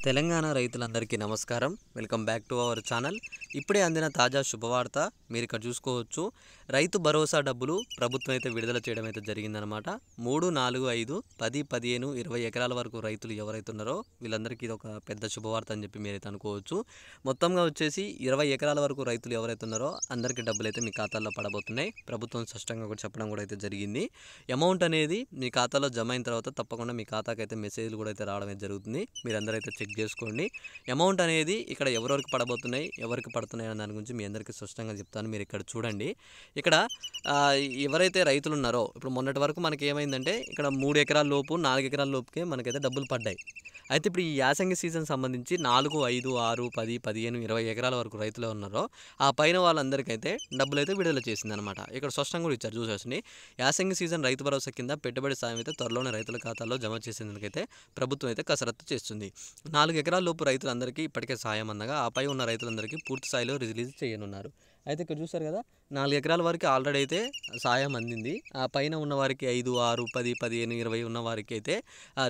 తెలంగాణ రైతులందరికీ నమస్కారం. Welcome back to our channel. ఇప్పుడే అందిన తాజా శుభవార్త మీరు ఇక్కడ చూసుకోవచ్చు. రైతు భరోసా డబ్బులు ప్రభుత్వం అయితే విడుదల చేయడం అయితే జరిగిందనమాట. 3, 4, 5, 10, 15, 20 ఎకరాల వరకు రైతులు ఎవరైతే ఉన్నారో వీళ్ళందరికీ ఇది ఒక పెద్ద శుభవార్త అని చెప్పి మీరైతే అనుకోవచ్చు. మొత్తంగా వచ్చేసి 20 ఎకరాల వరకు రైతులు ఎవరైతే ఉన్నారో అందరికీ డబ్బులు అయితే మీ ఖాతాల్లో పడబోతున్నాయి. ప్రభుత్వం స్పష్టంగా కూడా చెప్పడం కూడా అయితే జరిగింది. అమౌంట్ అనేది మీ ఖాతాలో జమ అయిన తర్వాత తప్పకుండా మీ ఖాతాకి అయితే మెసేజ్లు కూడా అయితే రావడం అయితే జరుగుతుంది. మీరందరూ అయితే చెక్ చేసుకోండి. అమౌంట్ అనేది ఇక్కడ ఎవరెవరికి పడబోతున్నాయి, ఎవరికి పడుతున్నాయి అనే దాని గురించి మీ అందరికీ స్పష్టంగా చెప్తాను. మీరు ఇక్కడ చూడండి. ఇక్కడ ఎవరైతే రైతులు ఉన్నారో ఇప్పుడు మొన్నటి వరకు మనకి ఏమైందంటే ఇక్కడ 3 ఎకరాల లోపు 4 ఎకరాల లోపుకే మనకైతే డబ్బులు పడ్డాయి. అయితే ఇప్పుడు ఈ యాసంగి సీజన్ సంబంధించి 4, 5, 6, 10, 15, 20 ఎకరాల వరకు రైతులు ఉన్నారో ఆ పైన వాళ్ళందరికైతే డబ్బులు అయితే విడుదల చేసిందనమాట. ఇక్కడ స్పష్టంగా కూడా ఇచ్చారు చూసేసి. యాసంగి సీజన్ రైతు భరోసా కింద పెట్టుబడి సాయం అయితే త్వరలోనే రైతుల ఖాతాల్లో జమ చేసేందుకైతే ప్రభుత్వం అయితే కసరత్తు చేస్తుంది. 4 ఎకరాల లోపు రైతులందరికీ ఇప్పటికే సాయం అందగా ఆపై ఉన్న రైతులందరికీ పూర్తి స్థాయిలో రిలీజ్ చేయనున్నారు. అయితే ఇక్కడ చూసారు కదా, 4 ఎకరాల వరకు ఆల్రెడీ అయితే సాయం అందింది. ఆ పైన ఉన్న వారికి 5, 6, 10, 15, 20 ఉన్న వారికి అయితే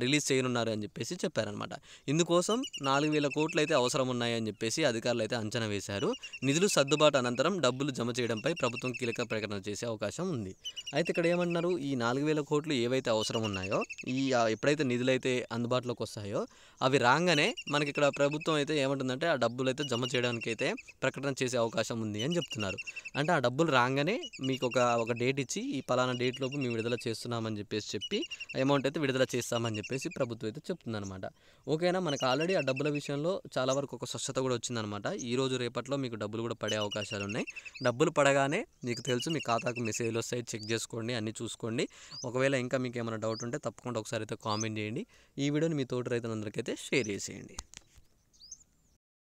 రిలీజ్ చేయనున్నారు అని చెప్పేసి చెప్పారనమాట. ఇందుకోసం 4,000 కోట్లు అయితే అవసరం ఉన్నాయని చెప్పేసి అధికారులు అయితే అంచనా వేశారు. నిధులు సర్దుబాటు అనంతరం డబ్బులు జమ చేయడంపై ప్రభుత్వం కీలక ప్రకటన చేసే అవకాశం ఉంది. అయితే ఇక్కడ ఏమన్నారు, ఈ 4,000 కోట్లు ఏవైతే అవసరం ఉన్నాయో ఎప్పుడైతే నిధులు అయితే అందుబాటులోకి వస్తాయో అవి రాగానే మనకి ఇక్కడ ప్రభుత్వం అయితే ఏమంటుందంటే ఆ డబ్బులు అయితే జమ చేయడానికి అయితే ప్రకటన చేసే అవకాశం ఉంది అని చెప్తున్నారు. అంటే ఆ డబ్బులు రాగానే మీకు ఒక డేట్ ఇచ్చి ఈ పలానా డేట్ లోపు మేము విడుదల చేస్తున్నామని చెప్పి అమౌంట్ అయితే విడుదల చేస్తామని చెప్పేసి ప్రభుత్వం అయితే చెప్తుందనమాట. ఓకేనా, మనకు ఆల్రెడీ ఆ డబ్బుల విషయంలో చాలా వరకు ఒక స్వచ్ఛత కూడా వచ్చిందనమాట. ఈ రోజు రేపట్లో మీకు డబ్బులు కూడా పడే అవకాశాలు ఉన్నాయి. డబ్బులు పడగానే మీకు తెలుసు మీ ఖాతాకు మెసేజ్లు వస్తాయి, చెక్ చేసుకోండి, అన్నీ చూసుకోండి. ఒకవేళ ఇంకా మీకు ఏమైనా డౌట్ ఉంటే తప్పకుండా ఒకసారి అయితే కామెంట్ చేయండి. ఈ వీడియోని మీ తోటి రైతులందరికీ అయితే షేర్ చేసేయండి.